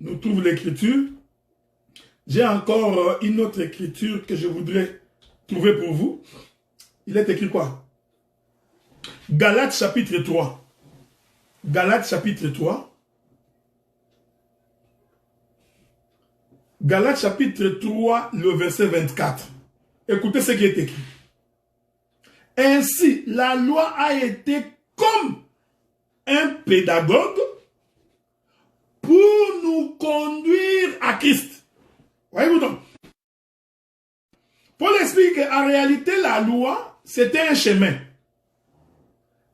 nous trouve l'écriture. J'ai encore une autre écriture que je voudrais trouver pour vous. Il est écrit quoi? Galates chapitre 3. Galates chapitre 3. Galates chapitre 3, le verset 24. Écoutez ce qui est écrit. Ainsi, la loi a été comme un pédagogue pour nous conduire à Christ. Voyez-vous donc? Paul explique qu'en réalité, la loi, c'était un chemin.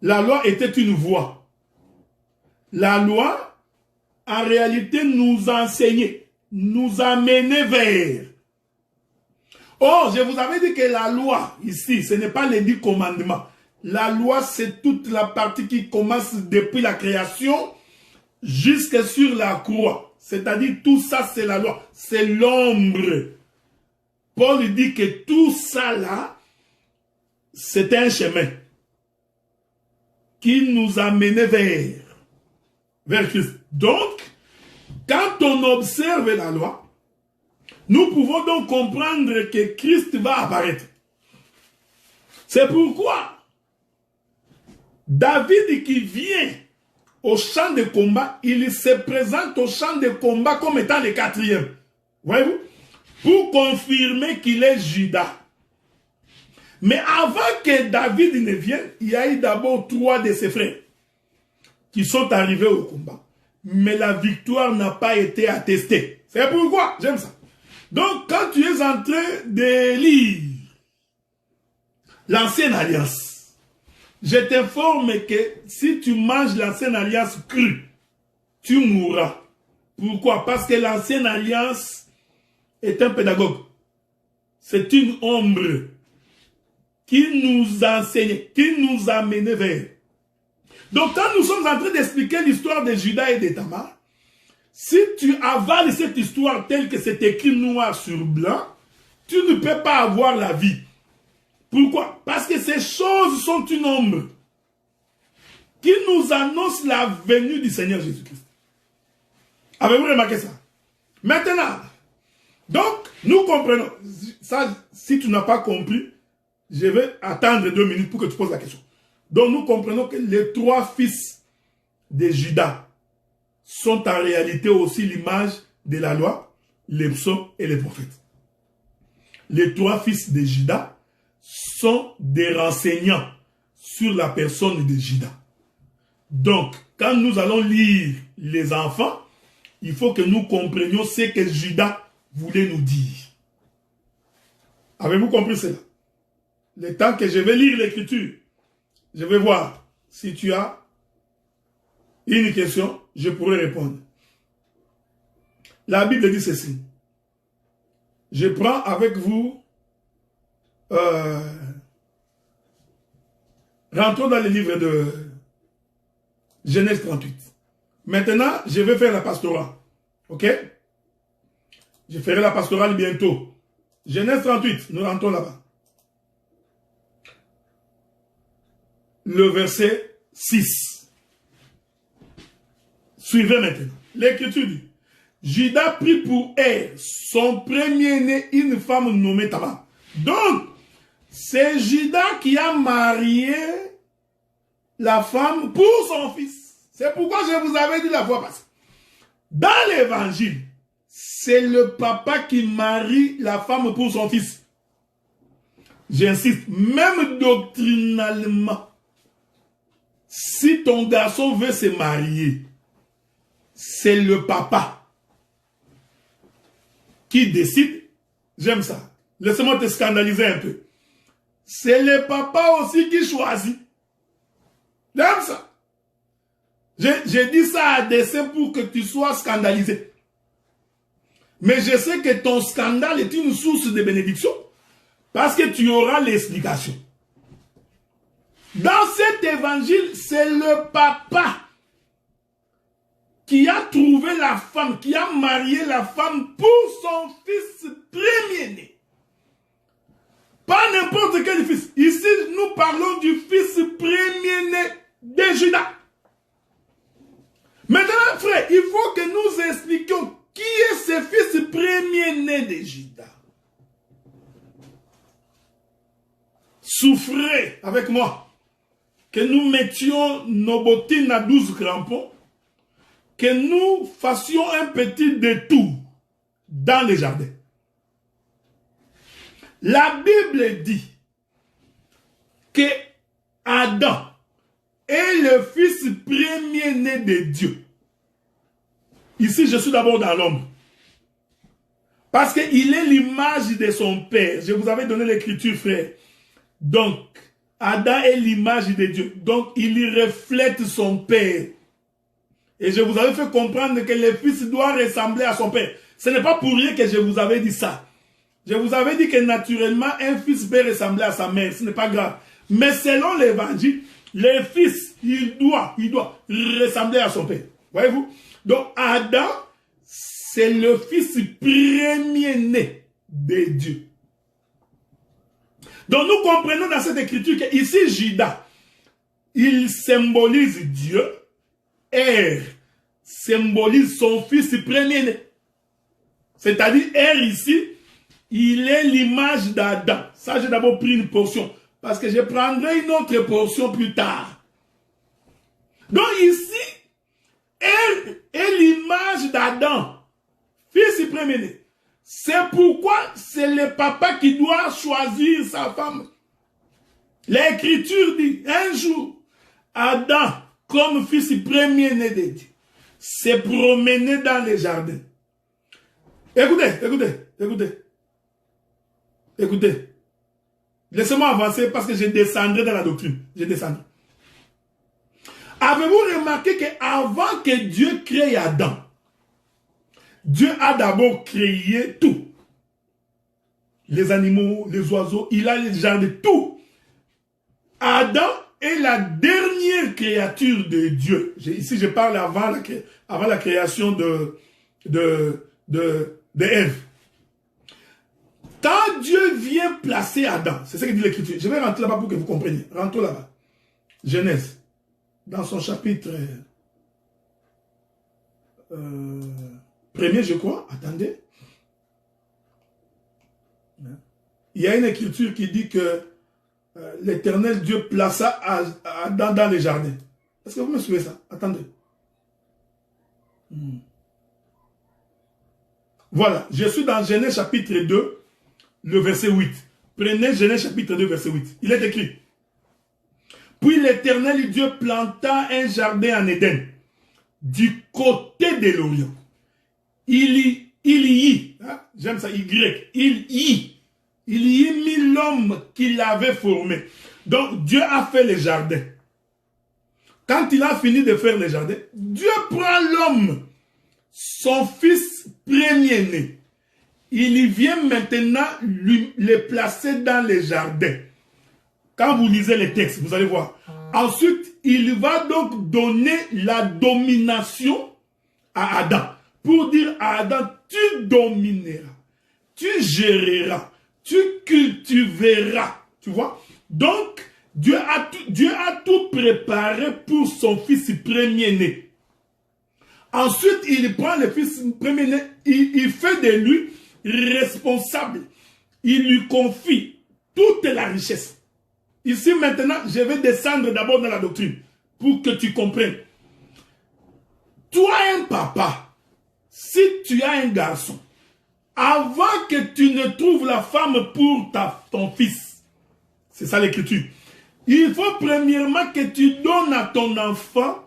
La loi était une voie. La loi, en réalité, nous enseignait, nous amenait vers. Or, je vous avais dit que la loi, ici, ce n'est pas les 10 commandements. La loi, c'est toute la partie qui commence depuis la création jusqu'à sur la croix. C'est-à-dire, tout ça, c'est la loi. C'est l'ombre. Paul dit que tout ça, là, c'était un chemin qui nous amenait vers Christ. Donc, quand on observe la loi, nous pouvons donc comprendre que Christ va apparaître. C'est pourquoi David qui vient au champ de combat, il se présente au champ de combat comme étant le 4e. Voyez-vous? Pour confirmer qu'il est Judas. Mais avant que David ne vienne, il y a eu d'abord 3 de ses frères qui sont arrivés au combat. Mais la victoire n'a pas été attestée. C'est pourquoi j'aime ça. Donc, quand tu es en train de lire l'Ancienne Alliance, je t'informe que si tu manges l'Ancienne Alliance crue, tu mourras. Pourquoi? Parce que l'Ancienne Alliance est un pédagogue. C'est une ombre qui nous enseigne, qui nous amène vers. Donc, quand nous sommes en train d'expliquer l'histoire de Judas et de Tamar, si tu avales cette histoire telle que c'est écrit noir sur blanc, tu ne peux pas avoir la vie. Pourquoi? Parce que ces choses sont une ombre qui nous annonce la venue du Seigneur Jésus-Christ. Avez-vous remarqué ça? Maintenant, donc, nous comprenons. Ça, si tu n'as pas compris, je vais attendre 2 minutes pour que tu poses la question. Donc, nous comprenons que les 3 fils de Judas sont en réalité aussi l'image de la loi, les psaumes et les prophètes. Les 3 fils de Judas sont des renseignants sur la personne de Judas. Donc, quand nous allons lire les enfants, il faut que nous comprenions ce que Judas voulait nous dire. Avez-vous compris cela? Le temps que je vais lire l'écriture, je vais voir si tu as une question, je pourrai répondre. La Bible dit ceci. Je prends avec vous, rentrons dans le livre de Genèse 38. Maintenant, je vais faire la pastorale. Ok? Je ferai la pastorale bientôt. Genèse 38, nous rentrons là-bas. Le verset 6. Suivez maintenant. L'écriture dit, Judas prit pour elle, son premier-né, une femme nommée Tamar. Donc, c'est Judas qui a marié la femme pour son fils. C'est pourquoi je vous avais dit la fois passée. Dans l'évangile, c'est le papa qui marie la femme pour son fils. J'insiste, même doctrinalement, si ton garçon veut se marier, c'est le papa qui décide. J'aime ça. Laisse-moi te scandaliser un peu. C'est le papa aussi qui choisit. J'aime ça. J'ai dit ça à dessein pour que tu sois scandalisé. Mais je sais que ton scandale est une source de bénédiction parce que tu auras l'explication. Dans cet évangile, c'est le papa qui a trouvé la femme, qui a marié la femme pour son fils premier-né. Pas n'importe quel fils. Ici, nous parlons du fils premier-né de Judas. Maintenant, frère, il faut que nous expliquions premier-né de Juda, souffrait avec moi, que nous mettions nos bottines à 12 crampons, que nous fassions un petit détour dans les jardins. La Bible dit que Adam est le fils premier-né de Dieu. Ici, je suis d'abord dans l'ombre. Parce qu'il est l'image de son père. Je vous avais donné l'écriture, frère. Donc, Adam est l'image de Dieu. Donc, il reflète son père. Et je vous avais fait comprendre que le fils doit ressembler à son père. Ce n'est pas pour rien que je vous avais dit ça. Je vous avais dit que naturellement, un fils peut ressembler à sa mère. Ce n'est pas grave. Mais selon l'évangile, le fils, il doit ressembler à son père. Voyez-vous? Donc, Adam, c'est le fils premier-né de Dieu. Donc, nous comprenons dans cette écriture que ici, Juda, il symbolise Dieu. Er symbolise son fils premier-né. C'est-à-dire, Er ici, il est l'image d'Adam. Ça, j'ai d'abord pris une portion. Parce que je prendrai une autre portion plus tard. Donc ici, Er est l'image d'Adam. Fils premier-né. C'est pourquoi c'est le papa qui doit choisir sa femme. L'écriture dit, un jour, Adam, comme fils premier-né de Dieu, s'est promené dans les jardins. Écoutez. Laissez-moi avancer parce que je descendrai dans la doctrine. Je descendrai. Avez-vous remarqué qu'avant que Dieu crée Adam, Dieu a d'abord créé tout. Les animaux, les oiseaux, il a les jardins, tout. Adam est la dernière créature de Dieu. Ici, je parle avant la création de Ève. Quand Dieu vient placer Adam, c'est ce que dit l'Écriture. Je vais rentrer là-bas pour que vous compreniez. Rentrons là-bas. Genèse, dans son chapitre premier, je crois. Attendez. Il y a une écriture qui dit que l'Éternel Dieu plaça Adam dans les jardins. Est-ce que vous me suivez ça? Attendez. Voilà, je suis dans Genèse chapitre 2, le verset 8. Prenez Genèse chapitre 2, verset 8. Il est écrit. Puis l'Éternel Dieu planta un jardin en Éden, du côté de l'Orient. Il y, hein, j'aime ça, il y mit l'homme qu'il avait formé. Donc Dieu a fait le jardin. Quand il a fini de faire le jardin, Dieu prend l'homme, son fils premier-né. Il vient maintenant le placer dans les jardins. Quand vous lisez les textes, vous allez voir. Ensuite, il va donc donner la domination à Adam. Pour dire à Adam, tu domineras, tu géreras, tu cultiveras. Tu vois? Donc, Dieu a tout préparé pour son fils premier-né. Ensuite, il prend le fils premier-né, il fait de lui responsable. Il lui confie toute la richesse. Ici, maintenant, je vais descendre d'abord dans la doctrine pour que tu comprennes. Toi, un papa, si tu as un garçon, avant que tu ne trouves la femme pour ton fils, c'est ça l'écriture, il faut premièrement que tu donnes à ton enfant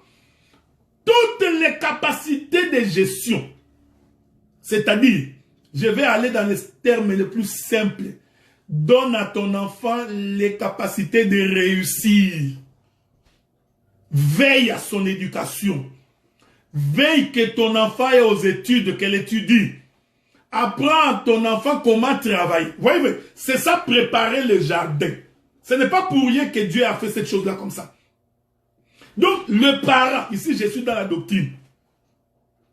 toutes les capacités de gestion. C'est-à-dire, je vais aller dans les termes les plus simples. Donne à ton enfant les capacités de réussir. Veille à son éducation. Veille que ton enfant ait aux études, qu'elle étudie. Apprends à ton enfant comment travailler. Voyez, c'est ça, préparer le jardin. Ce n'est pas pour rien que Dieu a fait cette chose-là comme ça. Donc, le parent, ici je suis dans la doctrine.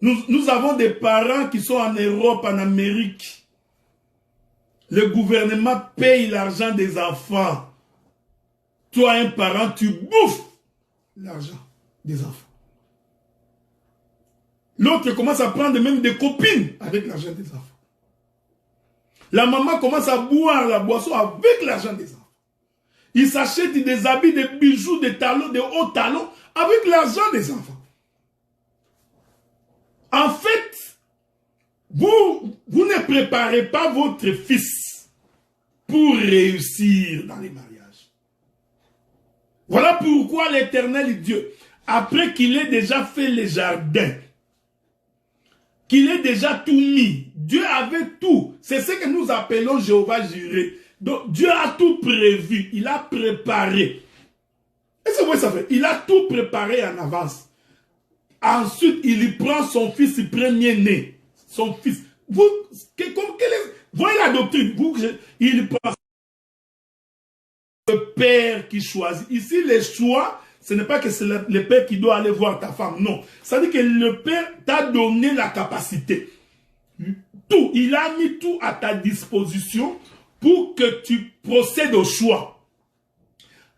Nous avons des parents qui sont en Europe, en Amérique. Le gouvernement paye l'argent des enfants. Toi, un parent, tu bouffes l'argent des enfants. L'autre commence à prendre même des copines avec l'argent des enfants. La maman commence à boire la boisson avec l'argent des enfants. Il s'achète des habits, des bijoux, des talons, des hauts talons avec l'argent des enfants. En fait, vous ne préparez pas votre fils pour réussir dans les mariages. Voilà pourquoi l'Éternel Dieu, après qu'il ait déjà fait les jardins, qu'il ait déjà tout mis, Dieu avait tout. C'est ce que nous appelons Jéhovah Jireh. Donc Dieu a tout prévu, il a préparé. Et c'est vrai ça fait. Il a tout préparé en avance. Ensuite, il prend son fils premier-né, son fils. Voyez la doctrine. Il prend le père qui choisit. Ici, les choix, ce n'est pas que c'est le père qui doit aller voir ta femme. Non. Ça veut dire que le père t'a donné la capacité. Tout. Il a mis tout à ta disposition pour que tu procèdes au choix.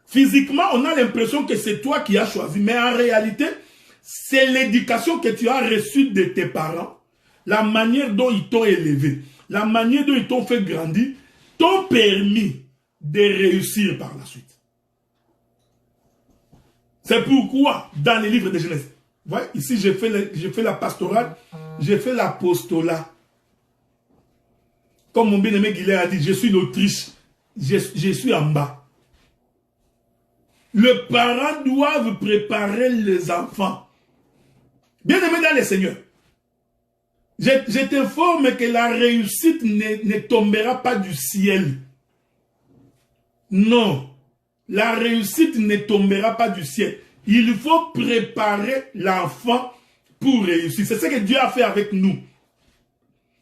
Physiquement, on a l'impression que c'est toi qui as choisi. Mais en réalité, c'est l'éducation que tu as reçue de tes parents. La manière dont ils t'ont élevé. La manière dont ils t'ont fait grandir. T'ont permis de réussir par la suite. C'est pourquoi, dans les livres de Genèse, voyez, ici j'ai fait la pastorale, j'ai fait l'apostolat. Comme mon bien-aimé Guilherme a dit, je suis l'Autriche, je suis en bas. Les parents doivent préparer les enfants. Bien-aimé dans le Seigneur, je t'informe que la réussite ne tombera pas du ciel. Non, la réussite ne tombera pas du ciel. Il faut préparer l'enfant pour réussir. C'est ce que Dieu a fait avec nous.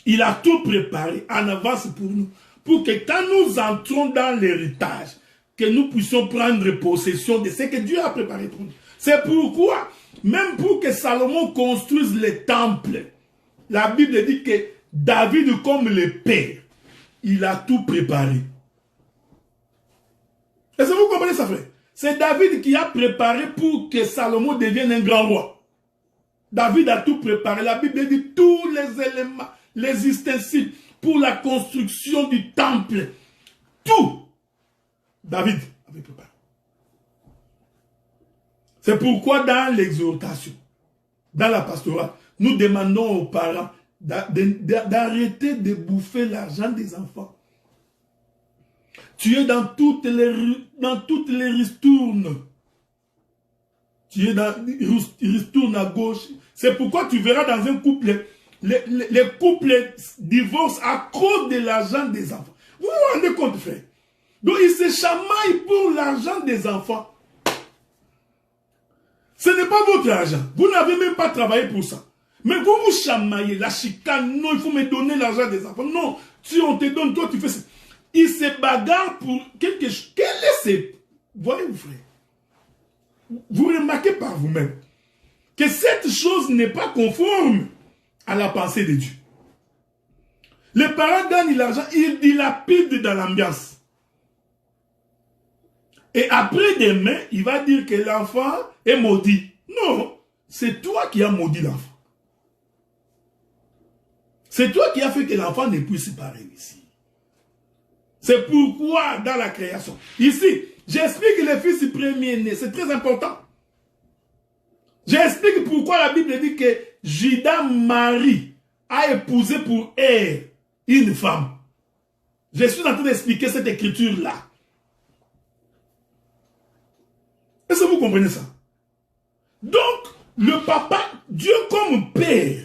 Il a tout préparé en avance pour nous. Pour que quand nous entrons dans l'héritage, que nous puissions prendre possession de ce que Dieu a préparé pour nous. C'est pourquoi, même pour que Salomon construise le temple, la Bible dit que David, comme le père, il a tout préparé. Est-ce que vous comprenez ça, frère? C'est David qui a préparé pour que Salomon devienne un grand roi. David a tout préparé. La Bible dit tous les éléments, les ustensiles pour la construction du temple. Tout. David avait préparé. C'est pourquoi dans l'exhortation, dans la pastorale, nous demandons aux parents d'arrêter de bouffer l'argent des enfants. Tu es dans toutes les ristournes. Tu es dans les ristournes à gauche. C'est pourquoi tu verras dans un couple, les couples divorcent à cause de l'argent des enfants. Vous vous rendez compte, frère? Donc ils se chamaillent pour l'argent des enfants. Ce n'est pas votre argent. Vous n'avez même pas travaillé pour ça. Mais vous vous chamaillez, la chicane, non, il faut me donner l'argent des enfants. Non, si on te donne, toi tu fais ça. Ils se bagarrent pour quelque chose. Quel est ce... Voyez-vous, frère? Vous remarquez par vous-même que cette chose n'est pas conforme à la pensée de Dieu. Les parents gagnent l'argent, ils dilapident dans l'ambiance. Et après demain, il va dire que l'enfant est maudit. Non, c'est toi qui as maudit l'enfant. C'est toi qui as fait que l'enfant ne puisse pas réussir. C'est pourquoi dans la création, ici, j'explique le fils premier-né, c'est très important. J'explique pourquoi la Bible dit que Judas Marie a épousé pour elle une femme. Je suis en train d'expliquer cette écriture-là. Est-ce que vous comprenez ça? Donc, le papa, Dieu comme père,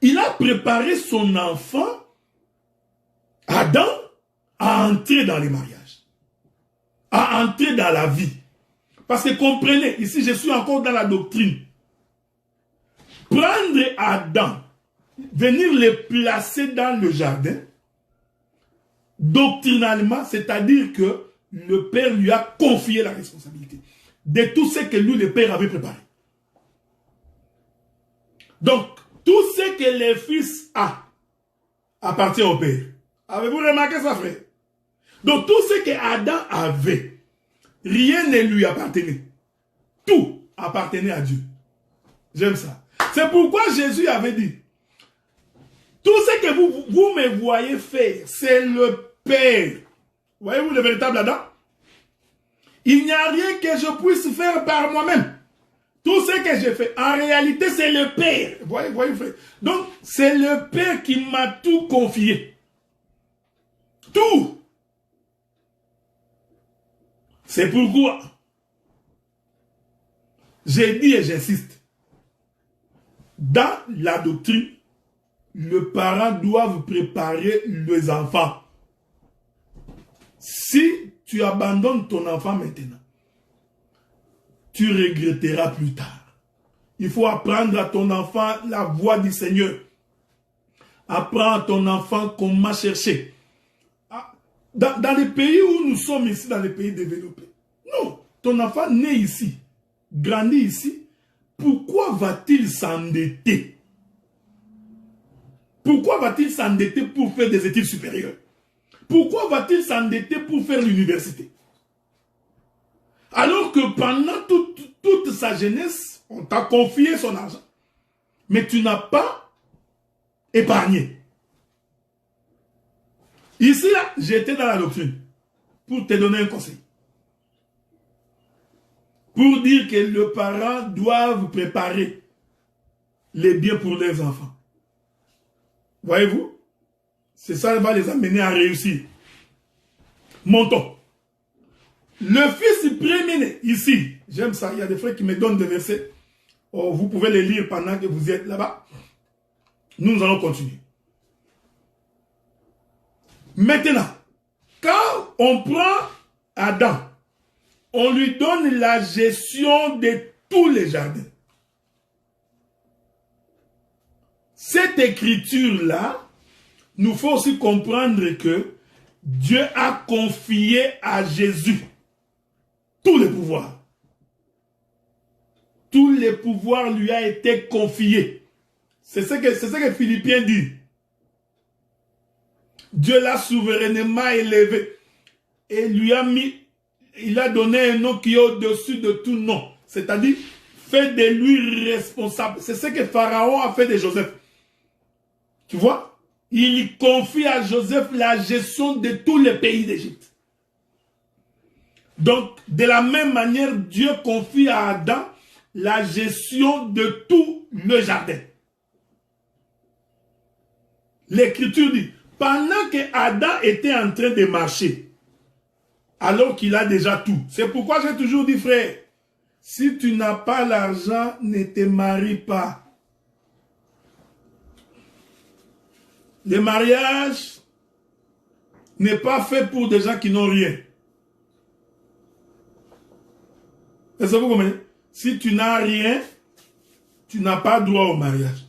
il a préparé son enfant, Adam, à entrer dans les mariages, à entrer dans la vie. Parce que comprenez, ici je suis encore dans la doctrine. Prendre Adam, venir le placer dans le jardin, doctrinalement, c'est-à-dire que le père lui a confié la responsabilité de tout ce que lui, le père, avait préparé. Donc, tout ce que le fils a appartient au père. Avez-vous remarqué ça, frère? Donc, tout ce que Adam avait, rien ne lui appartenait. Tout appartenait à Dieu. J'aime ça. C'est pourquoi Jésus avait dit, Tout ce que vous me voyez faire, c'est le Père. Voyez-vous le véritable Adam? Il n'y a rien que je puisse faire par moi-même. Tout ce que je fais, en réalité, c'est le Père. Voyez, frère. Donc, c'est le Père qui m'a tout confié. Tout. C'est pourquoi j'ai dit et j'insiste. Dans la doctrine, les parents doivent préparer les enfants. Si tu abandonnes ton enfant maintenant, tu regretteras plus tard. Il faut apprendre à ton enfant la voie du Seigneur. Apprends à ton enfant comment chercher. Dans les pays où nous sommes ici, dans les pays développés, non, ton enfant né ici, grandit ici, pourquoi va-t-il s'endetter? Pourquoi va-t-il s'endetter pour faire des études supérieures? Pourquoi va-t-il s'endetter pour faire l'université? Alors que pendant toute sa jeunesse, on t'a confié son argent. Mais tu n'as pas épargné. Ici, là, j'étais dans la doctrine pour te donner un conseil. Pour dire que les parents doivent préparer les biens pour leurs enfants. Voyez-vous? C'est ça qui va les amener à réussir. Montons. Le fils premier-né, ici, j'aime ça, il y a des frères qui me donnent des versets. Oh, vous pouvez les lire pendant que vous êtes là-bas. Nous allons continuer. Maintenant, quand on prend Adam, on lui donne la gestion de tous les jardins. Cette écriture-là nous faut aussi comprendre que Dieu a confié à Jésus tous les pouvoirs. Tous les pouvoirs lui a été confiés. C'est ce que Philippiens dit. Dieu l'a souverainement élevé et lui a mis, il a donné un nom qui est au-dessus de tout nom. C'est-à-dire, fait de lui responsable. C'est ce que Pharaon a fait de Joseph. Tu vois? Il confie à Joseph la gestion de tous les pays d'Égypte. Donc, de la même manière, Dieu confie à Adam la gestion de tout le jardin. L'Écriture dit, pendant que Adam était en train de marcher, alors qu'il a déjà tout. C'est pourquoi j'ai toujours dit, frère, si tu n'as pas l'argent, ne te marie pas. Le mariage n'est pas fait pour des gens qui n'ont rien. Est-ce que vous comprenez? Si tu n'as rien, tu n'as pas droit au mariage.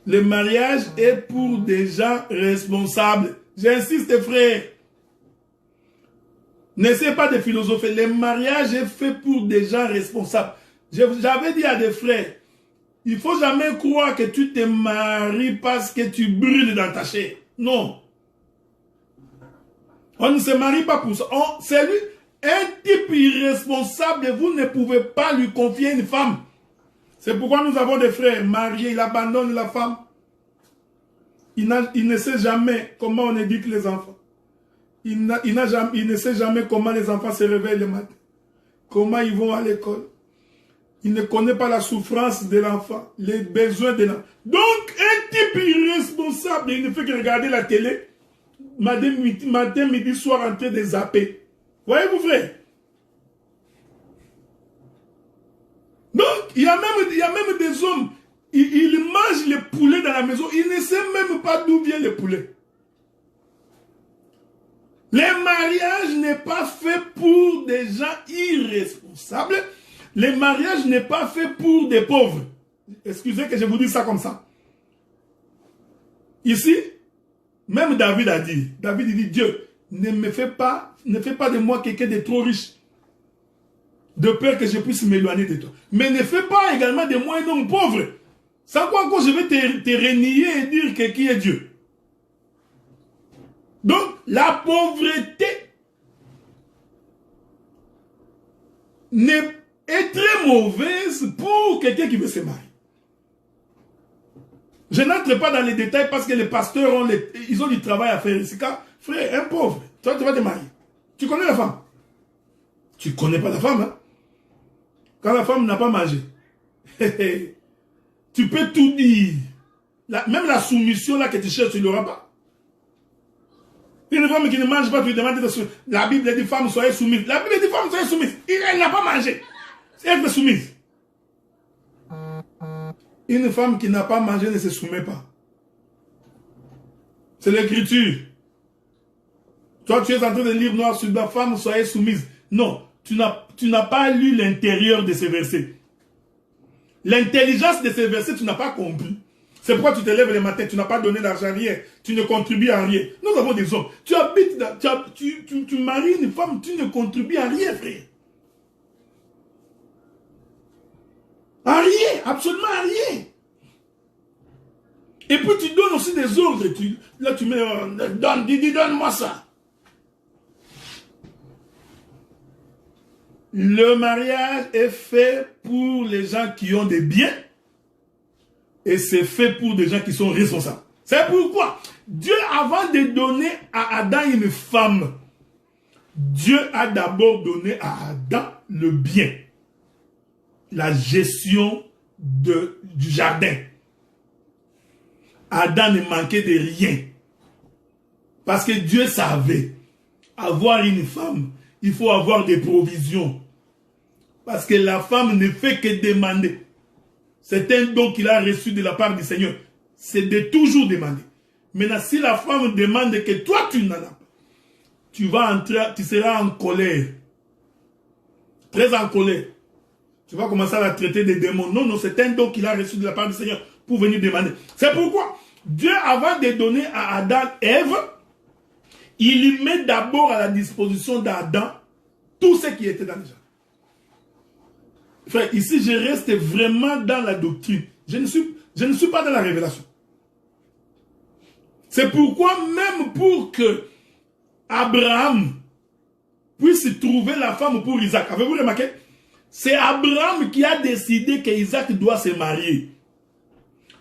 Le mariage est pour des gens responsables. J'insiste, frère. N'essayez pas de philosopher. Le mariage est fait pour des gens responsables. J'avais dit à des frères, il ne faut jamais croire que tu te maries parce que tu brûles dans ta chair. Non. On ne se marie pas pour ça. C'est lui, un type irresponsable, vous ne pouvez pas lui confier une femme. C'est pourquoi nous avons des frères mariés, il abandonne la femme. Il ne sait jamais comment on éduque les enfants. Il ne sait jamais comment les enfants se réveillent le matin. Comment ils vont à l'école. Il ne connaît pas la souffrance de l'enfant, les besoins de l'enfant. Donc, un type irresponsable, il ne fait que regarder la télé, matin, midi, soir, en train de zapper. Voyez-vous, frère? Donc, il y a même des hommes, ils mangent les poulets dans la maison, ils ne savent même pas d'où vient le poulet. Le mariage n'est pas fait pour des gens irresponsables. Le mariage n'est pas fait pour des pauvres. Excusez que je vous dise ça comme ça. Ici, même David a dit, Dieu, ne fais pas de moi quelqu'un de trop riche, de peur que je puisse m'éloigner de toi. Mais ne fais pas également de moi un homme pauvre. Sans quoi je vais te renier et dire que qui est Dieu. Donc, la pauvreté est très mauvaise pour quelqu'un qui veut se marier. Je n'entre pas dans les détails parce que les pasteurs ils ont du travail à faire. C'est quand, frère, un pauvre, toi tu vas te marier. Tu connais la femme? Tu ne connais pas la femme, hein? Quand la femme n'a pas mangé, tu peux tout dire. Même la soumission là que tu cherches, tu ne l'auras pas. Une femme qui ne mange pas, tu lui demandes de soumettre. La Bible dit femme, soyez soumise. La Bible dit femme, soyez soumise. Elle n'a pas mangé. C'est être soumise. Une femme qui n'a pas mangé ne se soumet pas. C'est l'écriture. Toi, tu es en train de lire noir sur la femme, soyez soumise. Non, tu n'as pas lu l'intérieur de ces versets. L'intelligence de ces versets, tu n'as pas compris. C'est pourquoi tu te lèves le matin, tu n'as pas donné d'argent à rien, tu ne contribues à rien. Nous avons des hommes. Tu habites, tu maries une femme, tu ne contribues à rien, frère. À rien, absolument à rien. Et puis tu donnes aussi des ordres. Là tu mets, donne-moi ça. Le mariage est fait pour les gens qui ont des biens. Et c'est fait pour des gens qui sont responsables. C'est pourquoi Dieu, avant de donner à Adam une femme, Dieu a d'abord donné à Adam le bien. La gestion du jardin. Adam ne manquait de rien. Parce que Dieu savait, avoir une femme, il faut avoir des provisions. Parce que la femme ne fait que demander. C'est un don qu'il a reçu de la part du Seigneur. C'est de toujours demander. Maintenant, si la femme demande que toi, tu n'en as pas, tu seras en colère. Très en colère. Tu vas commencer à la traiter des démons. Non, non, c'est un don qu'il a reçu de la part du Seigneur pour venir demander. C'est pourquoi Dieu, avant de donner à Adam Ève, il met d'abord à la disposition d'Adam tout ce qui était dans le jardin. Frère, ici, je reste vraiment dans la doctrine. Je ne suis pas dans la révélation. C'est pourquoi même pour que Abraham puisse trouver la femme pour Isaac, avez-vous remarqué? C'est Abraham qui a décidé qu'Isaac doit se marier.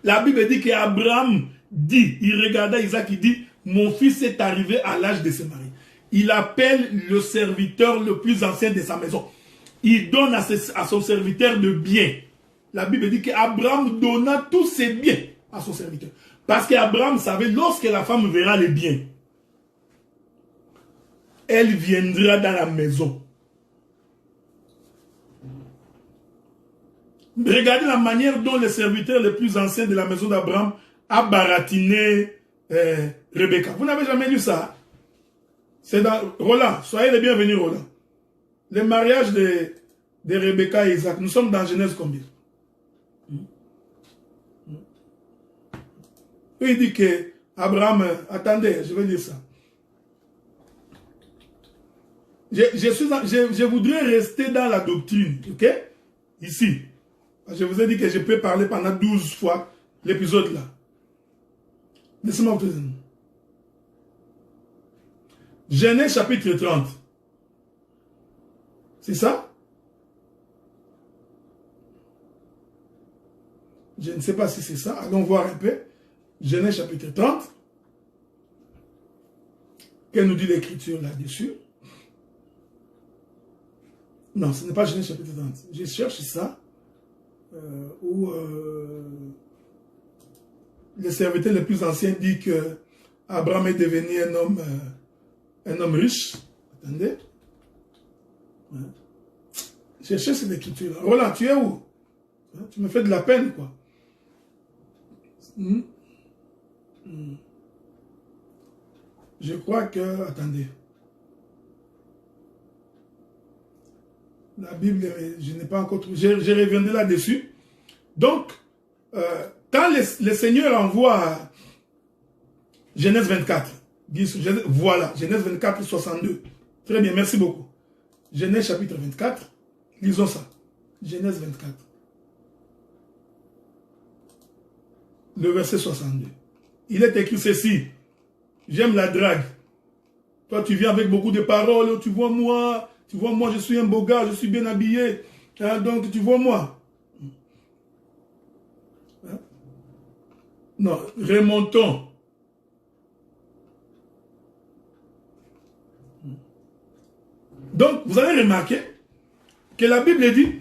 La Bible dit qu'Abraham dit, il regarda Isaac, il dit, mon fils est arrivé à l'âge de se marier. Il appelle le serviteur le plus ancien de sa maison. Il donne à son serviteur de biens. La Bible dit qu'Abraham donna tous ses biens à son serviteur. Parce qu'Abraham savait, lorsque la femme verra les biens, elle viendra dans la maison. Regardez la manière dont le serviteur le plus ancien de la maison d'Abraham a baratiné Rebecca. Vous n'avez jamais lu ça? C'est dans Roland. Soyez les bienvenus, Roland. Le mariage de Rebecca et Isaac. Nous sommes dans Genèse combien? Il dit que Abraham, attendez, je vais dire ça. Je voudrais rester dans la doctrine, ok? Ici. Je vous ai dit que je peux parler pendant 12 fois l'épisode là. Laissez-moi vous dire. Genèse chapitre 30. C'est ça? Je ne sais pas si c'est ça. Allons voir un peu. Genèse chapitre 30. Qu'elle nous dit l'écriture là-dessus? Non, ce n'est pas Genèse chapitre 30. Je cherche ça. Où le serviteur le plus ancien dit que Abraham est devenu un homme riche. Attendez. Ouais. Je cherche cette écriture-là. Roland, tu es où? Tu me fais de la peine, quoi. Je crois que... Attendez. La Bible, je n'ai pas encore trouvé. Je reviendrai là-dessus. Donc, quand le Seigneur envoie Genèse 24, voilà, Genèse 24, 62. Très bien, merci beaucoup. Genèse chapitre 24, lisons ça. Genèse 24. Le verset 62. Il est écrit ceci. J'aime la drague. Toi, tu viens avec beaucoup de paroles. Tu vois moi, je suis un beau gars, je suis bien habillé. Hein, donc, tu vois moi. Hein? Non, remontons. Donc, vous avez remarqué que la Bible dit,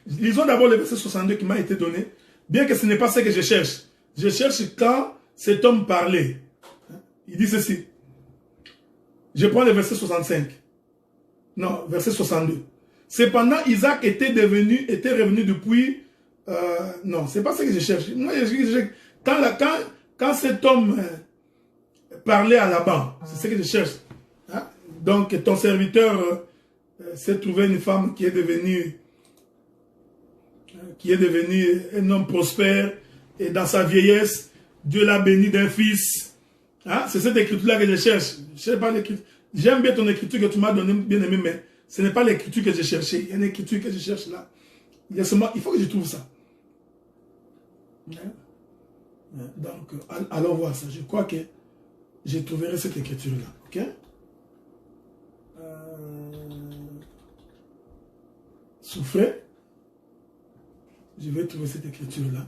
lisons d'abord le verset 62 qui m'a été donné, bien que ce n'est pas ce que je cherche. Je cherche quand cet homme parlait. Il dit ceci. Je prends le verset 65. Non, verset 62. Cependant, Isaac était revenu depuis... non, c'est pas ce que je cherche. Moi, quand cet homme parlait à Laban, c'est ce que je cherche. Hein? Donc, ton serviteur s'est trouvé une femme qui est devenue un homme prospère, et dans sa vieillesse, Dieu l'a béni d'un fils. Hein? C'est cette écriture-là que je cherche. Je sais pas l'écriture. J'aime bien ton écriture que tu m'as donnée, bien aimé, mais ce n'est pas l'écriture que j'ai cherchée. Il y a une écriture que je cherche là. Il faut que je trouve ça. Donc, allons voir ça. Je crois que je trouverai cette écriture-là. Ok? Souffrez. Je vais trouver cette écriture-là.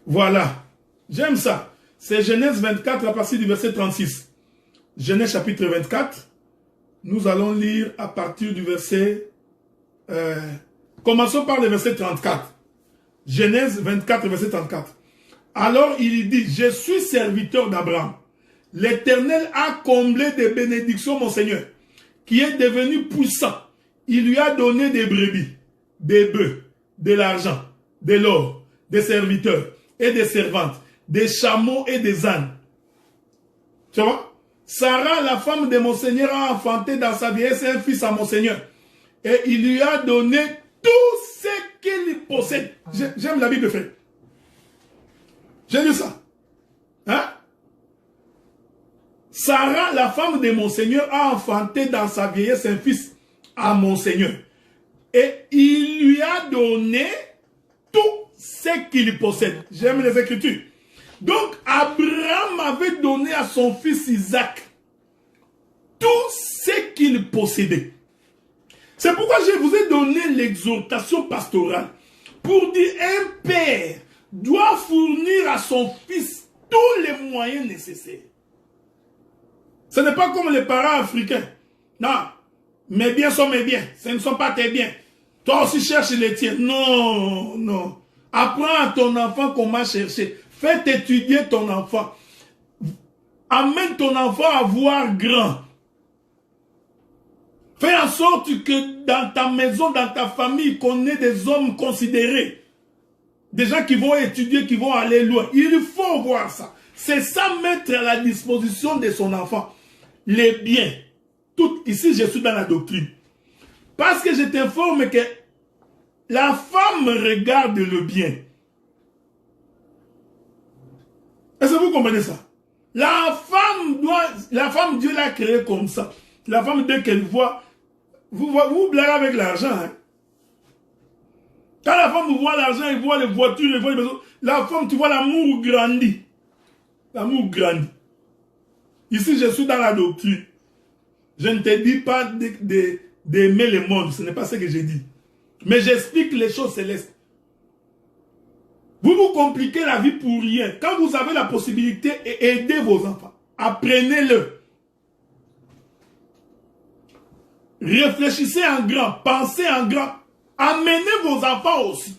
Voilà. J'aime ça. C'est Genèse 24 à partir du verset 36. Genèse chapitre 24. Nous allons lire à partir du verset... commençons par le verset 34. Genèse 24, verset 34. Alors il dit, je suis serviteur d'Abraham. L'Éternel a comblé de bénédictions mon Seigneur, qui est devenu puissant. Il lui a donné des brebis, des bœufs, de l'argent, de l'or, des serviteurs et des servantes, des chameaux et des ânes. Tu vois? Sarah, la femme de mon Seigneur, a enfanté dans sa vieillesse un fils à mon Seigneur. Et il lui a donné tout ce qu'il possède. J'aime la Bible, frère. J'ai lu ça. Hein? Sarah, la femme de mon Seigneur, a enfanté dans sa vieillesse un fils à mon Seigneur. Et il lui a donné tout ce qu'il possède. J'aime les Écritures. Donc, Abraham avait donné à son fils Isaac tout ce qu'il possédait. C'est pourquoi je vous ai donné l'exhortation pastorale pour dire un père doit fournir à son fils tous les moyens nécessaires. Ce n'est pas comme les parents africains. Non, mes biens sont mes biens, ce ne sont pas tes biens. Toi aussi cherche les tiens. Non, non. Apprends à ton enfant comment chercher. Fais étudier ton enfant. Amène ton enfant à voir grand. Fais en sorte que dans ta maison, dans ta famille, qu'on ait des hommes considérés. Des gens qui vont étudier, qui vont aller loin. Il faut voir ça. C'est ça mettre à la disposition de son enfant. Les biens. Tout, ici, je suis dans la doctrine. Parce que je t'informe que la femme regarde le bien. Est-ce que vous comprenez ça? La femme, Dieu l'a créée comme ça. La femme, dès qu'elle voit, vous blaguez avec l'argent. Hein? Quand la femme voit l'argent, elle voit les voitures, elle voit les maisons. La femme, tu vois, l'amour grandit. L'amour grandit. Ici, je suis dans la doctrine. Je ne te dis pas d'aimer le monde. Ce n'est pas ce que je dis. Mais j'explique les choses célestes. Vous vous compliquez la vie pour rien. Quand vous avez la possibilité, aidez vos enfants. Apprenez-le. Réfléchissez en grand. Pensez en grand. Amenez vos enfants aussi.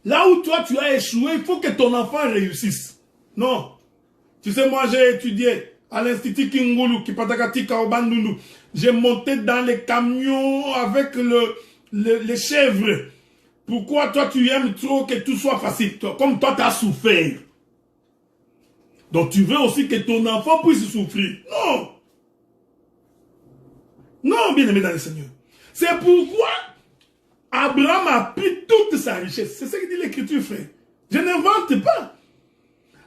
Là où toi tu as échoué, il faut que ton enfant réussisse. Non. Tu sais, moi j'ai étudié à l'Institut Kingulu, Kipatakati Kaobandundu. J'ai monté dans les camions avec les chèvres. Pourquoi toi tu aimes trop que tout soit facile? Comme toi tu as souffert. Donc tu veux aussi que ton enfant puisse souffrir. Non. Non, bien aimé dans le Seigneur. C'est pourquoi Abraham a pris toute sa richesse. C'est ce que dit l'Écriture, frère. Je n'invente pas.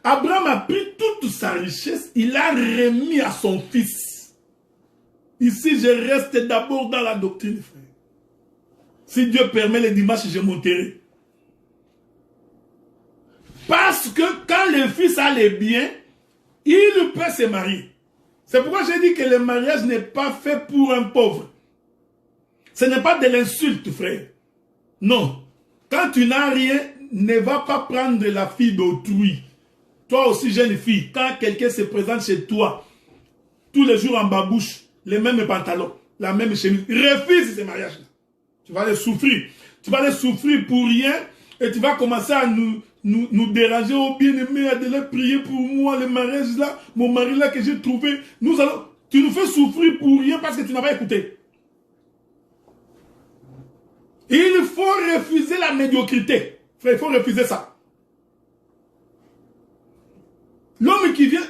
Abraham a pris toute sa richesse. Il l'a remis à son fils. Ici, je reste d'abord dans la doctrine, frère. Si Dieu permet les dimanches, je monterai. Parce que quand le fils a les biens, il peut se marier. C'est pourquoi j'ai dit que le mariage n'est pas fait pour un pauvre. Ce n'est pas de l'insulte, frère. Non. Quand tu n'as rien, ne va pas prendre la fille d'autrui. Toi aussi, jeune fille, quand quelqu'un se présente chez toi, tous les jours en babouche, les mêmes pantalons, la même chemise, refuse ce mariage-là. Tu vas les souffrir. Tu vas les souffrir pour rien et tu vas commencer à nous déranger. Oh bien-aimé, de prier pour moi, le mariage là, mon mari là que j'ai trouvé. Tu nous fais souffrir pour rien parce que tu n'as pas écouté. Il faut refuser la médiocrité. Frère, il faut refuser ça. L'homme qui vient,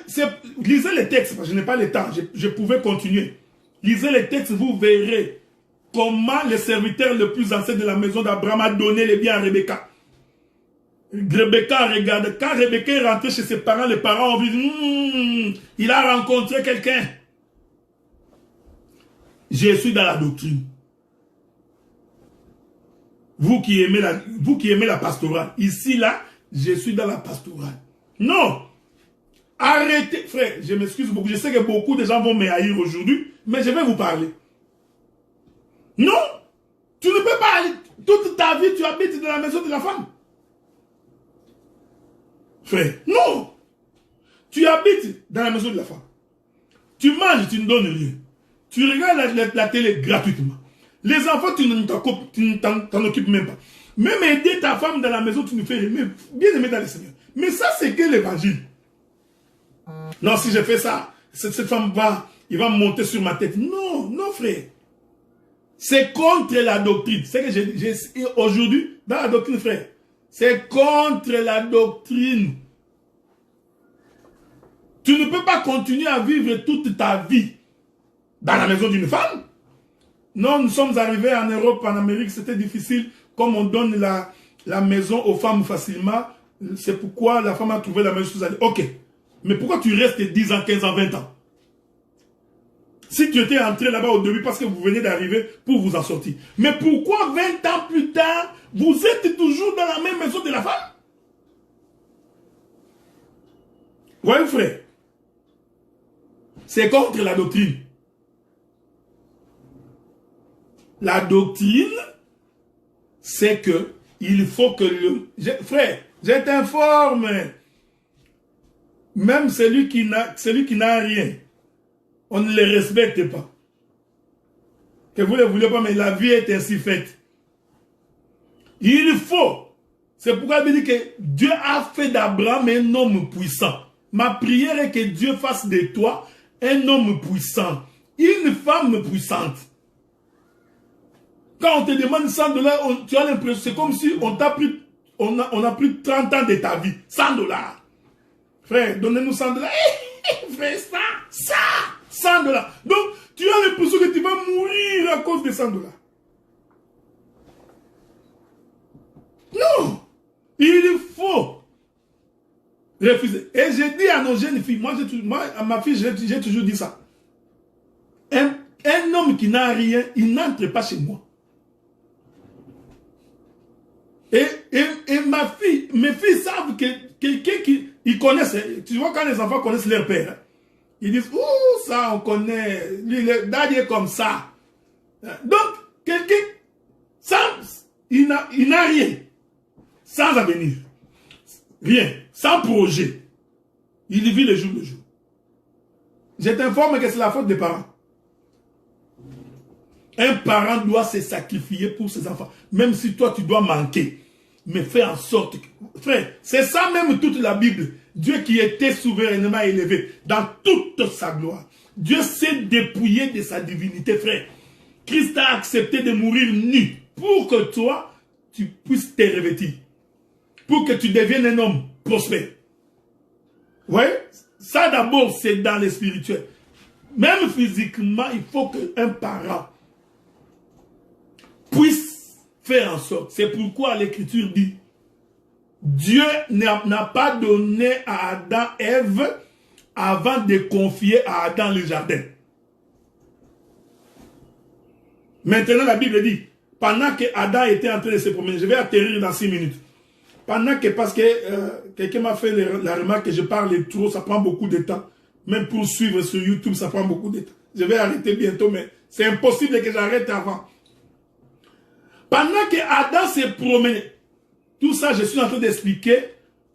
lisez les textes, je n'ai pas le temps, je pouvais continuer. Lisez les textes, vous verrez comment le serviteur le plus ancien de la maison d'Abraham a donné les biens à Rebecca. Rebecca regarde, quand Rebecca est rentrée chez ses parents, les parents ont dit, il a rencontré quelqu'un. Je suis dans la doctrine. Vous qui aimez la pastorale, ici, là, je suis dans la pastorale. Non! Arrêtez, frère, je m'excuse beaucoup, je sais que beaucoup de gens vont me haïr aujourd'hui, mais je vais vous parler. Non! Tu ne peux pas aller, toute ta vie, tu habites dans la maison de la femme. Frère, non! Tu habites dans la maison de la femme. Tu manges, tu ne donnes rien. Tu regardes la télé gratuitement. Les enfants, tu ne t'en occupes même pas. Même aider ta femme dans la maison, tu nous fais aimer, bien aimer dans le Seigneur. Mais ça, c'est que l'évangile. Non, si je fais ça, cette femme va monter sur ma tête. Non, non, frère. C'est contre la doctrine. C'est que j'ai aujourd'hui, dans la doctrine, frère, c'est contre la doctrine. Tu ne peux pas continuer à vivre toute ta vie dans la maison d'une femme. Non, nous sommes arrivés en Europe, en Amérique, c'était difficile. Comme on donne la maison aux femmes facilement, c'est pourquoi la femme a trouvé la même chose. Ok, mais pourquoi tu restes 10 ans, 15 ans, 20 ans? Si tu étais entré là-bas au début parce que vous venez d'arriver pour vous en sortir. Mais pourquoi 20 ans plus tard, vous êtes toujours dans la même maison de la femme? Voyez, frère, c'est contre la doctrine. La doctrine, c'est que il faut que frère, je t'informe, même celui qui n'a rien, on ne le respecte pas. Que vous ne le voulez pas, mais la vie est ainsi faite. Il faut. C'est pourquoi il dit que Dieu a fait d'Abraham un homme puissant. Ma prière est que Dieu fasse de toi un homme puissant, une femme puissante. Quand on te demande 100 $, tu as l'impression, c'est comme si on a pris 30 ans de ta vie. 100 $. Frère, donnez-nous 100 $. Frère, ça, 100 $. Donc, tu as l'impression que tu vas mourir à cause de 100 $. Non, il faut refuser. Et j'ai dit à nos jeunes filles, moi à ma fille, j'ai toujours dit ça. Un homme qui n'a rien, il n'entre pas chez moi. Et mes filles savent que quelqu'un qui ils connaissent, tu vois quand les enfants connaissent leur père, hein, ils disent, ouh, ça on connaît, lui, le daddy est comme ça. Donc, quelqu'un, il n'a rien, sans avenir, rien, sans projet, il vit le jour le jour. Je t'informe que c'est la faute des parents. Un parent doit se sacrifier pour ses enfants. Même si toi, tu dois manquer. Mais fais en sorte que... Frère, c'est ça même toute la Bible. Dieu qui était souverainement élevé dans toute sa gloire. Dieu s'est dépouillé de sa divinité, frère. Christ a accepté de mourir nu pour que toi, tu puisses te revêtir. Pour que tu deviennes un homme prospère. Vous voyez? Ça d'abord, c'est dans le spirituel. Même physiquement, il faut qu'un parent puisse faire en sorte. C'est pourquoi l'Écriture dit, Dieu n'a pas donné à Adam Ève avant de confier à Adam le jardin. Maintenant, la Bible dit, pendant que Adam était en train de se promener, je vais atterrir dans 6 minutes. Pendant que, parce que quelqu'un m'a fait la remarque que je parle trop, ça prend beaucoup de temps. Même pour suivre sur YouTube, ça prend beaucoup de temps. Je vais arrêter bientôt, mais c'est impossible que j'arrête avant. Pendant que Adam s'est promené, Tout ça, je suis en train d'expliquer.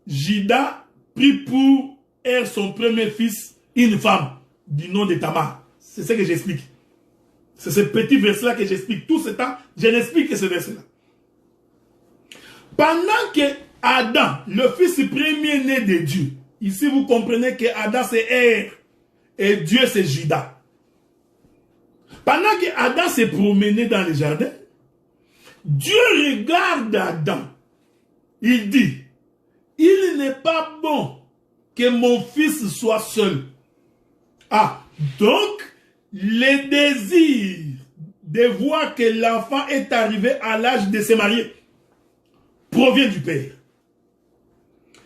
Judas prit pour son premier fils une femme du nom de Tamar. C'est ce que j'explique. C'est ce petit verset-là que j'explique. Tout ce temps, je n'explique que ce verset-là. Pendant que Adam, le fils premier-né de Dieu, ici vous comprenez que Adam c'est Er et Dieu c'est Judas. Pendant que Adam s'est promené dans le jardin, Dieu regarde Adam. Il dit, il n'est pas bon que mon fils soit seul. Ah, donc, le désir de voir que l'enfant est arrivé à l'âge de se marier provient du père.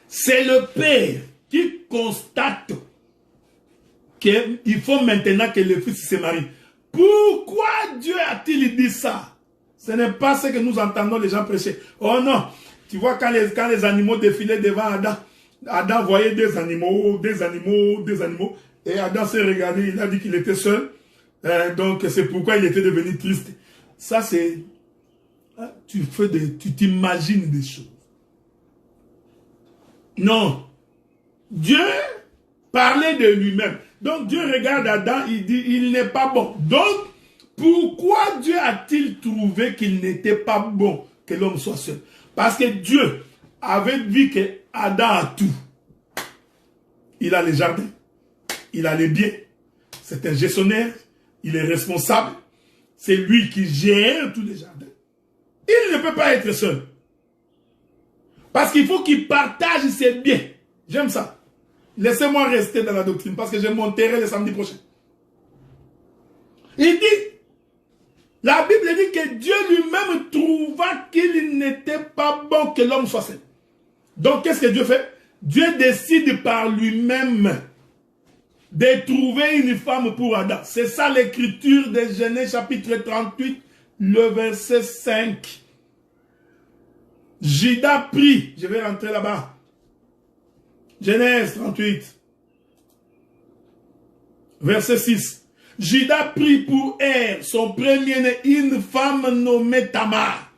C'est le père qui constate qu'il faut maintenant que le fils se marie. Pourquoi Dieu a-t-il dit ça? Ce n'est pas ce que nous entendons les gens prêcher. Oh non, tu vois quand les animaux défilaient devant Adam, Adam voyait des animaux. Et Adam s'est regardé, il a dit qu'il était seul. Donc c'est pourquoi il était devenu triste. Ça c'est... Tu t'imagines des choses. Non. Dieu parlait de lui-même. Donc Dieu regarde Adam, il dit, il n'est pas bon. Donc, pourquoi Dieu a-t-il trouvé qu'il n'était pas bon que l'homme soit seul? Parce que Dieu avait vu que Adam a tout. Il a les jardins, il a les biens, c'est un gestionnaire, il est responsable, c'est lui qui gère tous les jardins. Il ne peut pas être seul. Parce qu'il faut qu'il partage ses biens. J'aime ça. Laissez-moi rester dans la doctrine parce que je monterai le samedi prochain. Il dit, la Bible dit que Dieu lui-même trouva qu'il n'était pas bon que l'homme soit seul. Donc qu'est-ce que Dieu fait? Dieu décide par lui-même de trouver une femme pour Adam. C'est ça l'écriture de Genèse chapitre 38, le verset 5. Judas prit, je vais rentrer là-bas. Genèse 38, verset 6. Judas prit pour son premier-né, une femme nommée Tamar.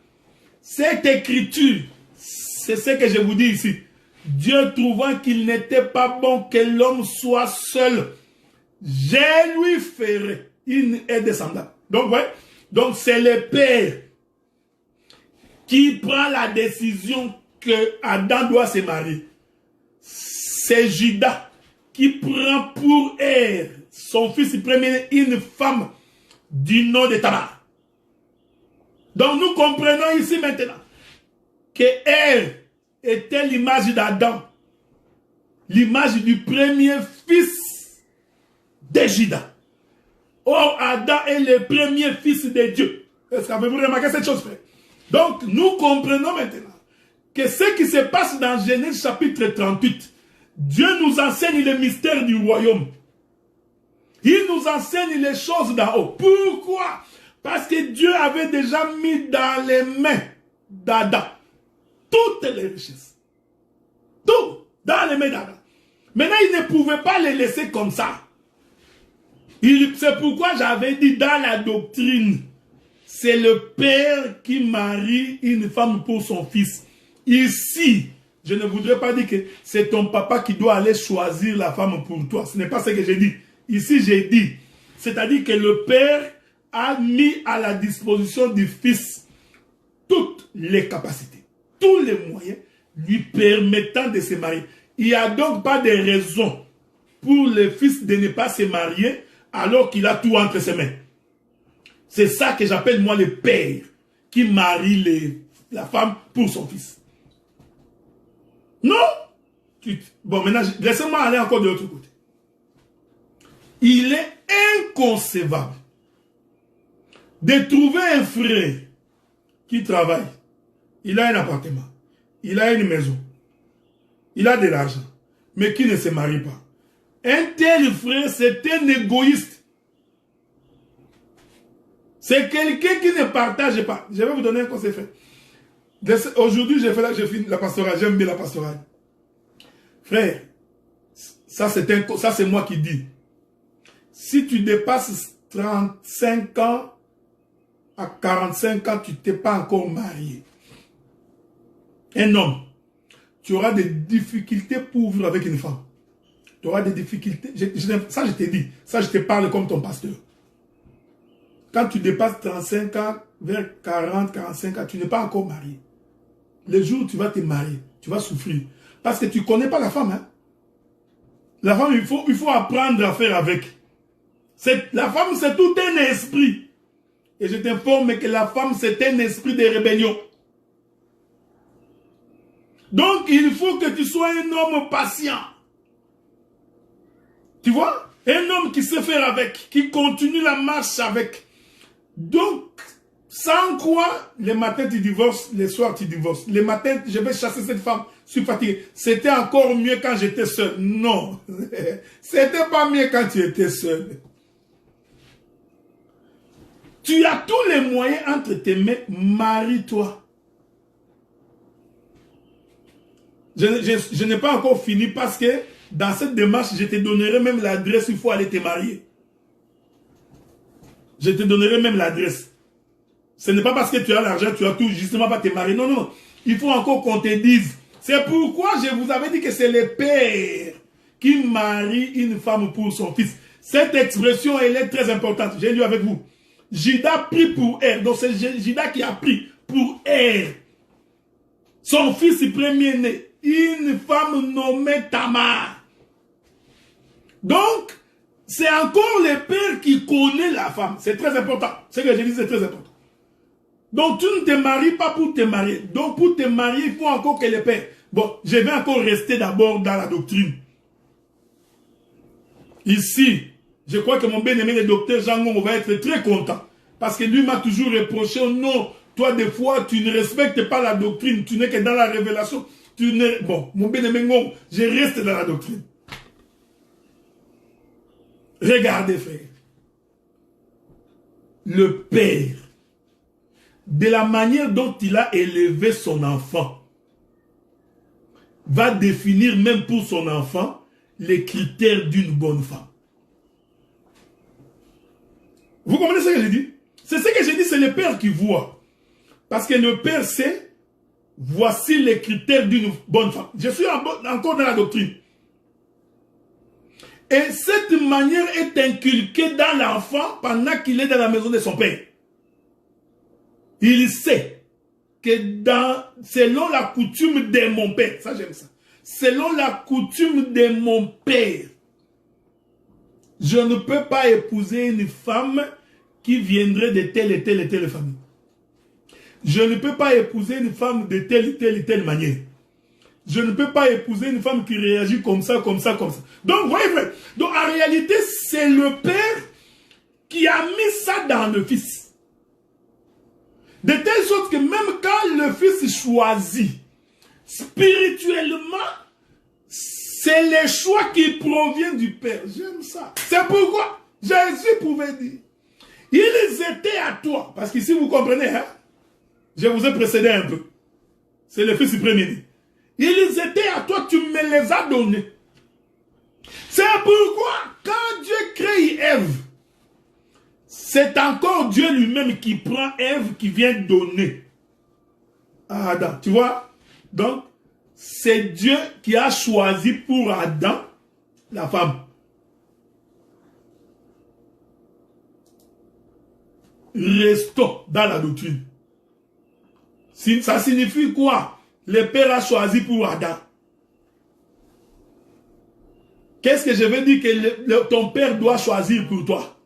Cette écriture, c'est ce que je vous dis ici. Dieu trouvant qu'il n'était pas bon que l'homme soit seul, je lui ferai une aide semblable. Donc, ouais, donc c'est le père qui prend la décision que Adam doit se marier. C'est Judas qui prend pour son fils premier, une femme du nom de Tamar. Donc nous comprenons ici maintenant que était l'image d'Adam, l'image du premier fils de Judas. Or, Adam est le premier fils de Dieu. Est-ce que vous remarquez cette chose, frère? Donc, nous comprenons maintenant que ce qui se passe dans Genèse chapitre 38, Dieu nous enseigne le mystère du royaume. Il nous enseigne les choses d'en haut. Pourquoi? Parce que Dieu avait déjà mis dans les mains d'Adam toutes les richesses. Tout dans les mains d'Adam. Maintenant, il ne pouvait pas les laisser comme ça. C'est pourquoi j'avais dit dans la doctrine, c'est le père qui marie une femme pour son fils. Ici, je ne voudrais pas dire que c'est ton papa qui doit aller choisir la femme pour toi. Ce n'est pas ce que j'ai dit. Ici, j'ai dit, c'est-à-dire que le père a mis à la disposition du fils toutes les capacités, tous les moyens lui permettant de se marier. Il n'y a donc pas de raison pour le fils de ne pas se marier alors qu'il a tout entre ses mains. C'est ça que j'appelle moi le père qui marie la femme pour son fils. Non? Bon, maintenant, laissez-moi aller encore de l'autre côté. Il est inconcevable de trouver un frère qui travaille. Il a un appartement. Il a une maison. Il a de l'argent. Mais qui ne se marie pas. Un tel frère, c'est un égoïste. C'est quelqu'un qui ne partage pas. Je vais vous donner un conseil, frère. Aujourd'hui, j'ai fait la pastorale. J'aime bien la pastorale. Frère, ça c'est moi qui dis. Si tu dépasses 35 ans à 45 ans, tu t'es pas encore marié. un homme, tu auras des difficultés pour vivre avec une femme. Tu auras des difficultés. Ça, je t'ai dit. Ça, je te parle comme ton pasteur. Quand tu dépasses 35 ans, vers 40, 45 ans, tu n'es pas encore marié. Le jour où tu vas te marier, tu vas souffrir. Parce que tu ne connais pas la femme. Hein? La femme, il faut apprendre à faire avec. La femme, c'est tout un esprit. Et je t'informe que la femme, c'est un esprit de rébellion. Donc, il faut que tu sois un homme patient. Tu vois? Un homme qui sait faire avec, qui continue la marche avec. Donc, sans quoi, les matins tu divorces, les soirs tu divorces. Les matins, je vais chasser cette femme, je suis fatigué. C'était encore mieux quand j'étais seul. Non, c'était pas mieux quand tu étais seul. Tu as tous les moyens entre tes mains, marie-toi. Je n'ai pas encore fini parce que dans cette démarche, je te donnerai même l'adresse où il faut aller te marier. Je te donnerai même l'adresse. Ce n'est pas parce que tu as l'argent, tu as tout, justement pas te marier. Non, non. Il faut encore qu'on te dise. C'est pourquoi je vous avais dit que c'est le père qui marie une femme pour son fils. Cette expression, elle est très importante. J'ai lu avec vous. Judas prie pour elle. Donc c'est Judas qui a pris pour elle. Son fils premier-né. Une femme nommée Tamar. Donc, c'est encore le père qui connaît la femme. C'est très important. Ce que je dis, c'est très important. Donc, tu ne te maries pas pour te marier. Donc, pour te marier, il faut encore que le père... Bon, je vais encore rester d'abord dans la doctrine. Ici, je crois que mon bien-aimé, le docteur Jean Ngongo, va être très content. Parce que lui m'a toujours reproché, oh non, toi, des fois, tu ne respectes pas la doctrine. Tu n'es que dans la révélation. Bon, mon bien-aimé Ngongo, je reste dans la doctrine. Regardez, frère. Le père, de la manière dont il a élevé son enfant, va définir même pour son enfant les critères d'une bonne femme. Vous comprenez ce que je dis? C'est ce que je dis, c'est le père qui voit. Parce que le père sait, voici les critères d'une bonne femme. Je suis encore dans la doctrine. Et cette manière est inculquée dans l'enfant pendant qu'il est dans la maison de son père. Il sait que selon la coutume de mon père, ça j'aime ça, selon la coutume de mon père, je ne peux pas épouser une femme qui viendrait de telle et telle et telle famille. Je ne peux pas épouser une femme de telle et telle manière. Je ne peux pas épouser une femme qui réagit comme ça, comme ça, comme ça. Donc, voyez, donc en réalité, c'est le père qui a mis ça dans le fils. De telle sorte que même quand le fils choisit, spirituellement, c'est les choix qui proviennent du père. J'aime ça. C'est pourquoi Jésus pouvait dire, ils étaient à toi. Parce qu'ici, vous comprenez, hein? Je vous ai précédé un peu. C'est le fils premier. Ils étaient à toi, tu me les as donnés. C'est pourquoi, quand Dieu crée Ève, c'est encore Dieu lui-même qui prend Ève, qui vient donner à Adam. Tu vois? Donc, c'est Dieu qui a choisi pour Adam la femme. Restons dans la doctrine. Ça signifie quoi? Le père a choisi pour Adam. Qu'est-ce que je veux dire que ton père doit choisir pour toi?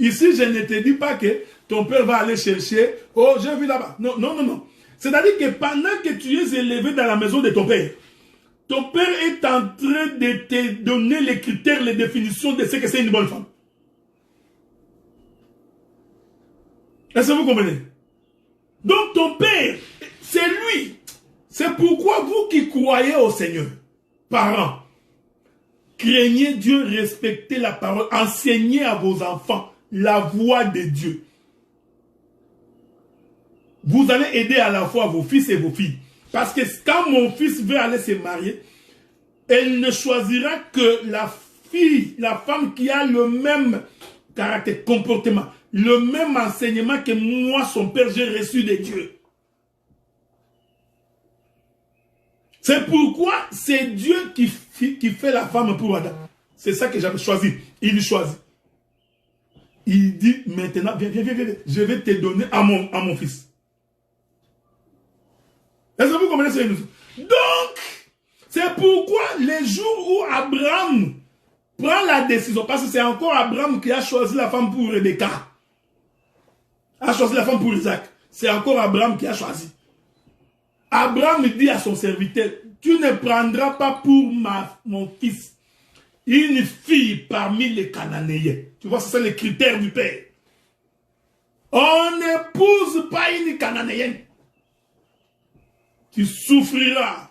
Ici, je ne te dis pas que ton père va aller chercher, oh, j'ai vu là-bas. Non, non, non, non. C'est-à-dire que pendant que tu es élevé dans la maison de ton père est en train de te donner les critères, les définitions de ce que c'est une bonne femme. Est-ce que vous comprenez? Donc ton père, c'est lui. C'est pourquoi vous qui croyez au Seigneur, parents, craignez Dieu, respectez la parole, enseignez à vos enfants la voix de Dieu. Vous allez aider à la fois vos fils et vos filles. Parce que quand mon fils veut aller se marier, elle ne choisira que la fille, la femme qui a le même caractère, comportement, le même enseignement que moi, son père, j'ai reçu de Dieu. C'est pourquoi c'est Dieu qui fait la femme pour Adam. C'est ça que j'avais choisi. Il choisit. Il dit maintenant, viens, je vais te donner à mon fils. Est-ce que vous comprenez ce que nous disons? Donc, c'est pourquoi les jours où Abraham prend la décision, parce que c'est encore Abraham qui a choisi la femme pour Rebecca, a choisi la femme pour Isaac. C'est encore Abraham qui a choisi. Abraham dit à son serviteur, tu ne prendras pas pour mon fils une fille parmi les Cananéens. Tu vois, c'est ça les critères du père. On n'épouse pas une Cananéenne. Tu souffriras.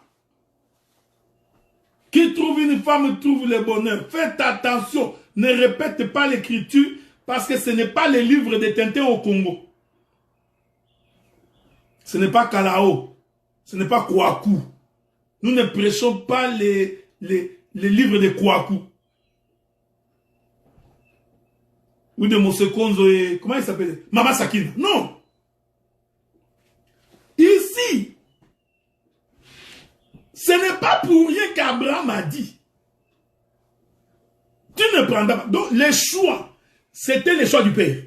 Qui trouve une femme trouve le bonheur. Faites attention. Ne répète pas l'écriture parce que ce n'est pas les livres de Tintin au Congo. Ce n'est pas Kalao. Ce n'est pas Kouakou. Nous ne prêchons pas les livres de Kouakou. Ou de Mosekonzo et... Comment il s'appelle? Mama Sakina. Non. Ici, ce n'est pas pour rien qu'Abraham a dit. Tu ne prendras pas. Donc, les choix, c'était les choix du Père.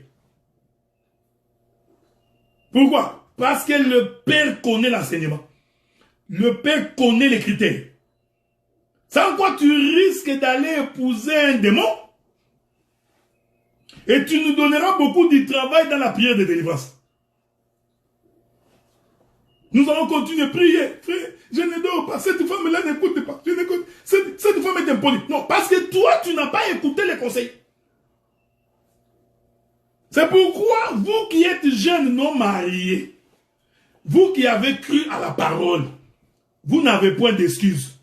Pourquoi? Parce que le Père connaît l'enseignement. Le Père connaît les critères. Sans quoi tu risques d'aller épouser un démon. Et tu nous donneras beaucoup de travail dans la prière de délivrance. Nous allons continuer à prier. Frère, je ne dors pas. Cette femme-là n'écoute pas. Cette femme est impolie. Non, parce que toi, tu n'as pas écouté les conseils. C'est pourquoi, vous qui êtes jeunes non mariés, vous qui avez cru à la parole, vous n'avez point d'excuses.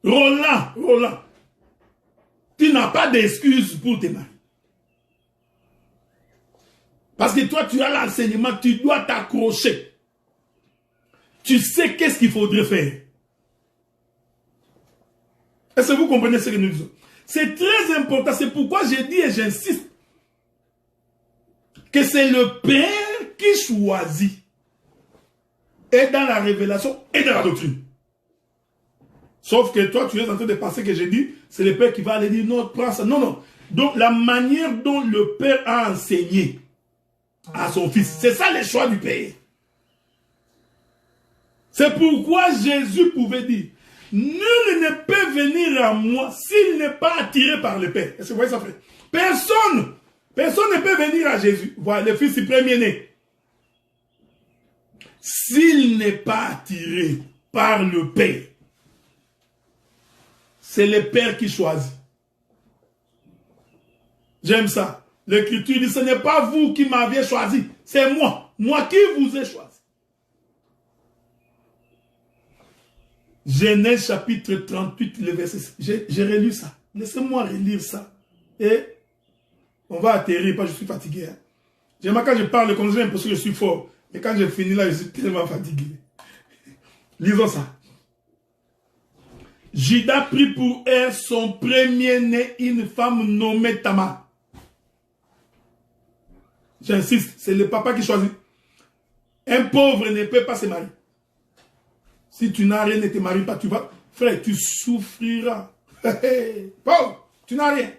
Roland, tu n'as pas d'excuses pour te marier. Parce que toi, tu as l'enseignement, tu dois t'accrocher. Tu sais qu'est-ce qu'il faudrait faire. Est-ce que vous comprenez ce que nous disons? C'est très important. C'est pourquoi j'ai dit et j'insiste que c'est le Père qui choisit. Et dans la révélation et dans la doctrine. Sauf que toi, tu es en train de penser que j'ai dit, c'est le Père qui va aller dire non, prends ça. Non, non. Donc la manière dont le Père a enseigné à son fils, c'est ça le choix du Père. C'est pourquoi Jésus pouvait dire, nul ne peut venir à moi s'il n'est pas attiré par le Père. Est-ce que vous voyez ça, frère? Personne ne peut venir à Jésus. Voilà, le fils du premier-né. S'il n'est pas attiré par le Père. C'est le Père qui choisit. J'aime ça. L'Écriture dit, ce n'est pas vous qui m'aviez choisi, c'est moi. Moi qui vous ai choisi. Genèse chapitre 38, le verset 6. J'ai relu ça. Laissez-moi relire ça. Et on va atterrir, pas je suis fatigué. Hein. J'aime quand je parle comme ça, j'ai l'impression que je suis fort. Mais quand je finis là, je suis tellement fatigué. Lisons ça. Judas prit pour elle son premier-né, une femme nommée Tamar. J'insiste, c'est le papa qui choisit. Un pauvre ne peut pas se marier. Si tu n'as rien, ne te maries pas, tu vas... Frère, tu souffriras. Pauvre, tu n'as rien.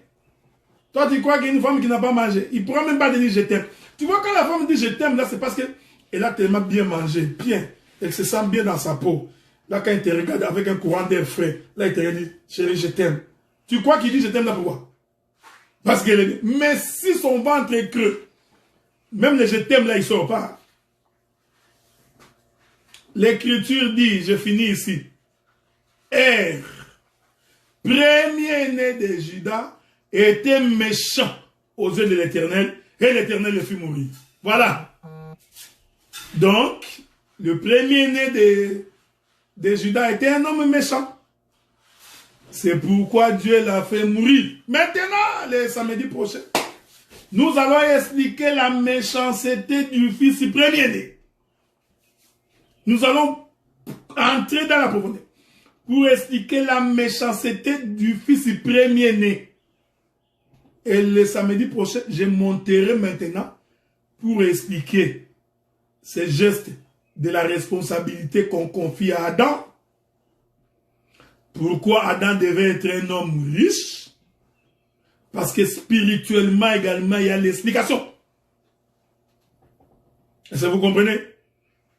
Toi, tu crois qu'une femme qui n'a pas mangé, il ne pourra même pas te dire je t'aime. Tu vois, quand la femme dit je t'aime, là, c'est parce qu'elle a tellement bien mangé, bien. Elle se sent bien dans sa peau. Là, quand il te regarde avec un courant d'air frais, là, il te dit, chérie, je t'aime. Tu crois qu'il dit je t'aime là pourquoi? Parce qu'elle dit, mais si son ventre est creux, même le je t'aime là, il ne sort pas. L'Écriture dit, je finis ici, premier-né de Judas, était méchant aux yeux de l'Éternel, et l'Éternel le fit mourir. Voilà. Donc, le premier-né de Judas était un homme méchant. C'est pourquoi Dieu l'a fait mourir. Maintenant, le samedi prochain, nous allons expliquer la méchanceté du fils premier-né. Nous allons entrer dans la profondeur pour expliquer la méchanceté du fils premier-né. Et le samedi prochain, je monterai maintenant pour expliquer ces gestes de la responsabilité qu'on confie à Adam. Pourquoi Adam devait être un homme riche? Parce que spirituellement également, il y a l'explication. Est-ce que vous comprenez?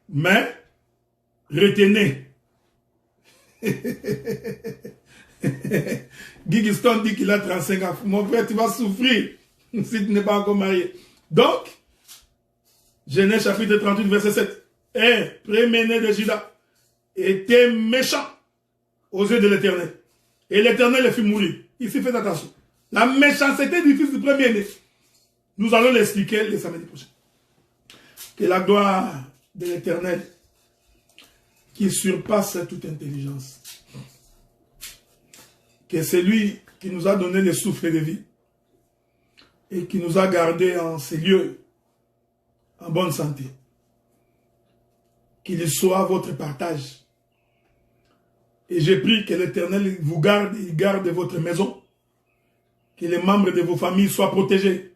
Mais, retenez. Guy Giston dit qu'il a 35 ans. Mon frère, tu vas souffrir si tu n'es pas encore marié. Donc, Genèse chapitre 38, verset 7. Premier-né de Juda était méchant aux yeux de l'Éternel. Et l'Éternel le fit mourir. Ici, faites attention. La méchanceté du fils du premier-né. Nous allons l'expliquer le samedi prochain. Que la gloire de l'Éternel, qui surpasse toute intelligence, que c'est lui qui nous a donné le souffle de vie et qui nous a gardés en ces lieux en bonne santé. Qu'il soit votre partage. Et j'ai pris que l'Éternel vous garde, il garde votre maison, que les membres de vos familles soient protégés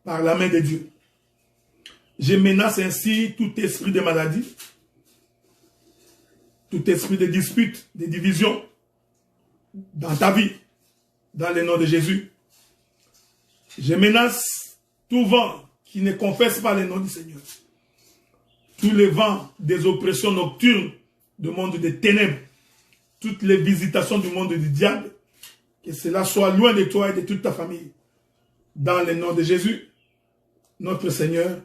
par la main de Dieu. Je menace ainsi tout esprit de maladie, tout esprit de dispute, de division dans ta vie, dans le nom de Jésus. Je menace tout vent qui ne confesse pas le nom du Seigneur. Tous les vents des oppressions nocturnes du monde des ténèbres, toutes les visitations du monde du diable, que cela soit loin de toi et de toute ta famille. Dans le nom de Jésus, notre Seigneur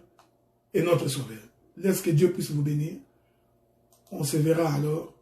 et notre Sauveur. Laisse que Dieu puisse vous bénir. On se verra alors